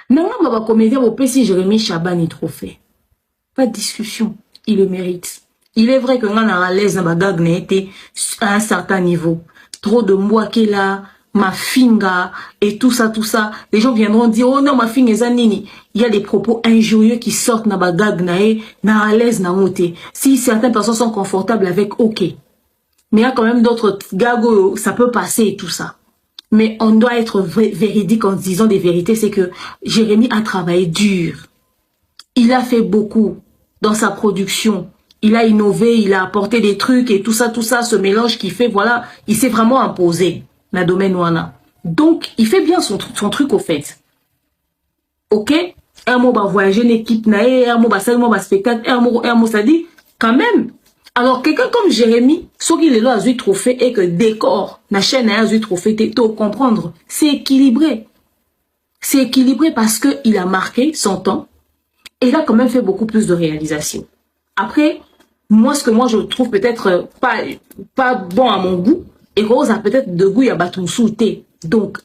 Nanga baba comédien au PC Jérémy Chabani trophée. Pas de discussion, il le mérite. Il est vrai que on a à l'aise dans bagag n'a été à un certain niveau. Trop de moi qui est là, ma finga et tout ça. Les gens viendront dire oh non ma finga est nini. Il y a des propos injurieux qui sortent dans bagag n'a à l'aise n'a monté. Si certaines personnes sont confortables avec, ok. Mais il y a quand même d'autres gago, ça peut passer et tout ça. Mais on doit être véridique en disant des vérités, c'est que Jérémy a travaillé dur. Il a fait beaucoup dans sa production. Il a innové, il a apporté des trucs et tout ça, ce mélange qui fait, voilà, il s'est vraiment imposé dans le domaine Wana. Donc, il fait bien son truc au fait. Ok? Un mot va voyager une équipe, un mot va spectacle, un mot ça dit, quand même. Alors, quelqu'un comme Jérémy, ce qu'il est là à trophée et que décor, la chaîne a eu trophée, tu comprendre, c'est équilibré. C'est équilibré parce qu'il a marqué son temps et il a quand même fait beaucoup plus de réalisations. Après, moi, ce que moi je trouve peut-être pas bon à mon goût, et Rose a peut-être de goût à battre sauté. Donc,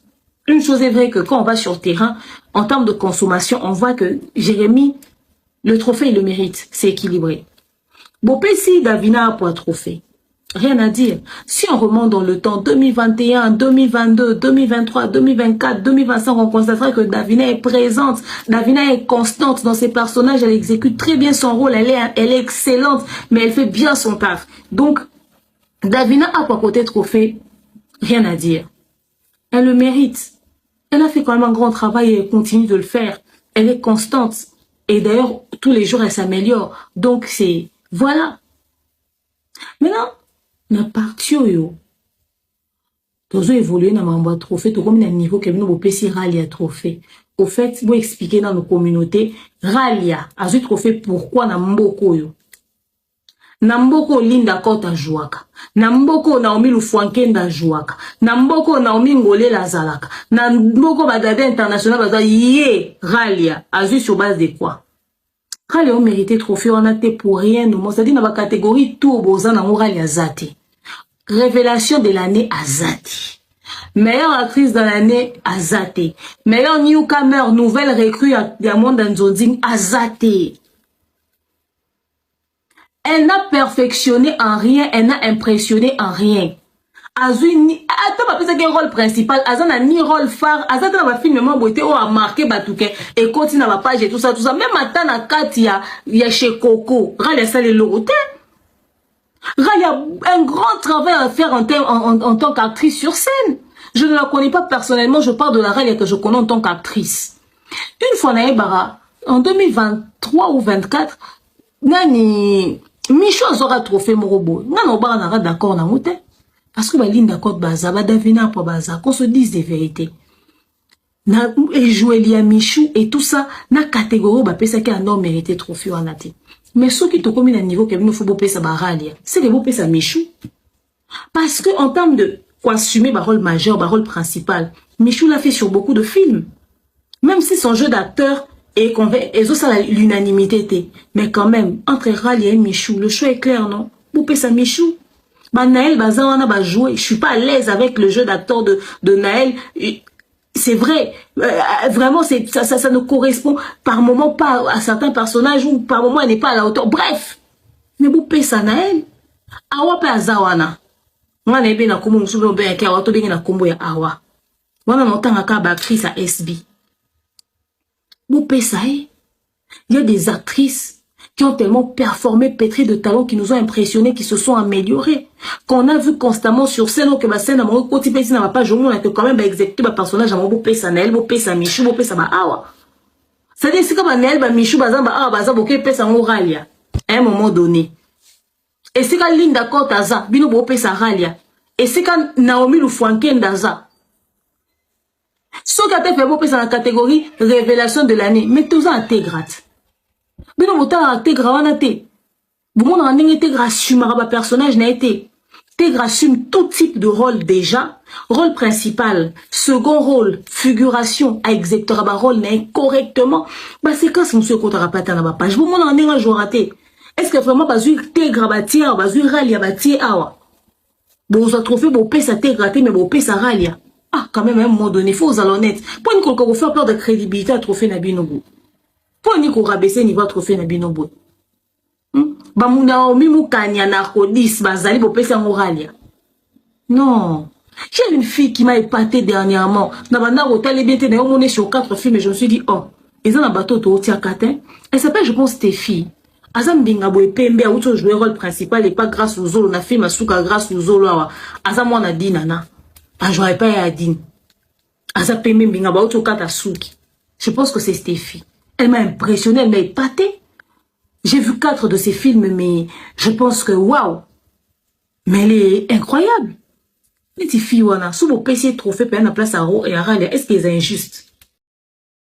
une chose est vraie que quand on va sur le terrain, en termes de consommation, on voit que Jérémy, le trophée, il le mérite. C'est équilibré. Bon, si Davina a pour un trophée, rien à dire. Si on remonte dans le temps 2021, 2022, 2023, 2024, 2025, on constatera que Davina est présente. Davina est constante dans ses personnages. Elle exécute très bien son rôle. Elle est excellente, mais elle fait bien son taf. Donc, Davina a pour côté trophée, rien à dire. Elle le mérite. Elle a fait quand même un grand travail et elle continue de le faire. Elle est constante. Et d'ailleurs, tous les jours, elle s'améliore. Donc, c'est... Voilà. Maintenant, na parti yo. Tozo évoluer na mamba trophée, to comme na niveau que nous pesi Ralia trophée. Au fait, vous expliquer dans nos communautés, Ralia a ce trophée pourquoi na mboko yo. Na mboko Linda Kota jouaka. Na mboko Naomi Lufuankenda jouaka. Na mboko Naomi Ngole Lazalaka. Na mboko Bagada International baza yé Ralia a vu sur base de quoi? Ralia a mérité trophée, on a été pour rien, nous. C'est-à-dire dans la catégorie tout au bozan na Ralia Zati. Révélation de l'année à Zati. Meilleure actrice de l'année à Zati. Meilleure newcomer, nouvelle recrue à Diamond Nzonding à Zati. Elle n'a perfectionné en rien, elle n'a impressionné en rien. Azuni, attends, ma pisa rôle principal, Azan n'a ni rôle phare, Azan n'a pas film, mais beauté, a marqué Batouke, et continue à ma page et tout ça. Même maintenant, à Katia, il y a chez Coco, Ralia Salé Loroté. Ralia a un grand travail à faire en tant qu'actrice sur scène. Je ne la connais pas personnellement, je parle de la Ralia que je connais en tant qu'actrice. Une fois, en 2023 ou 2024, Nani, Michou aura trophée Morobo. Nani, on n'a d'accord, na mouté. Parce que Linda Côte Baza, Davina pour Baza, qu'on se dise des vérités. Na et jouer Lia Michou et tout ça, na catégorie, bah, pesa qui a un homme mérité trophée en athée. Mais ceux qui te commis à niveau qu'il faut beau pesa Baralia, c'est les beaux pesa Michou. Parce que, en termes de quoi assumer le rôle majeur, le rôle principal, Michou l'a fait sur beaucoup de films. Même si son jeu d'acteur est l'unanimité, mais quand même, entre Ralia et Michou, le choix est clair, non? Beau pesa Michou. Bah, Naël Bazawana va jouer. Je suis pas à l'aise avec le jeu d'acteur de Naël. C'est vrai. Vraiment, ça ne correspond par moment pas à certains personnages ou par moment elle n'est pas à la hauteur. Bref. Mais vous payez ça Naël. Awa pe azawana. Moi, je suis na kombo musubi obe ya awa to bengi na kombo ya awa. Wana notanga ka ba actrice à SB. Vous payez ça, il y a des actrices qui ont tellement performé, pétri de talents, qui nous ont impressionnés, qui se sont améliorés. Qu'on a vu constamment sur scène, que ma scène, à mon côté, si n'a pas joué, on a quand même exécuté ma personnage, à mon beau pèse à Naël, beau pèse à Michou, beau pèse à Awa. C'est-à-dire, c'est comme Naël, Michou, Bazan, Awa, Bazan, beau pèse à Ralia, à un moment donné. Et c'est quand Linda Kotaza, Bino beau pèse à Ralia. Et c'est quand Naomi Lufuanken Daza. Ce qui a été fait beau pèse à la catégorie révélation de l'année, mais tout ça intégrate. Bino mota intégra wana te. Bon on a intégra assume ba personnage n'a été. Intégra assume tout type de rôle déjà, rôle principal, second rôle, figuration, à exécuter ba rôle n'est correctement. Bah c'est quand monsieur kotara pata na ba page. Bon on a un joueur raté. Est-ce que vraiment ba zu intégra ba tia, ba zu ralia ba tia awa. Bon on a trouvé bo pesa intégraté mais bo pesa ralia. Ah, quand même, à un moment donné, il faut aux honnêtes. Pour nous faire peur de crédibilité à trophée Nabinobo. Pour nous rabaisser niveau à trophée Nabinobo. Bamuna omimu kanya narcodis bazali bopesa moralia. Non. J'ai une fille qui m'a épaté dernièrement. Nabanda hôtel bien été on sur 4 films et je me suis dit oh, ils ont un bateau au Tiakatin. Elle s'appelle je pense Stéphie. Azam Bingabo et Pembe a outre joué rôle principal et pas grâce aux Zolo, on a fait ma souka grâce aux Zolo. Azam on a dit nana. Ah, j'aurais pas à dire. Azam Pembe Bingabo outre 4 à Souki. Je pense que c'est Stéphie. Elle m'a impressionné, elle m'a épaté. J'ai vu 4 de ses films, mais je pense que waouh. Mais elle est incroyable. Les filles, sous vos PC trophées, payent la place à Ro et à Rale, est-ce qu'ils sont injustes?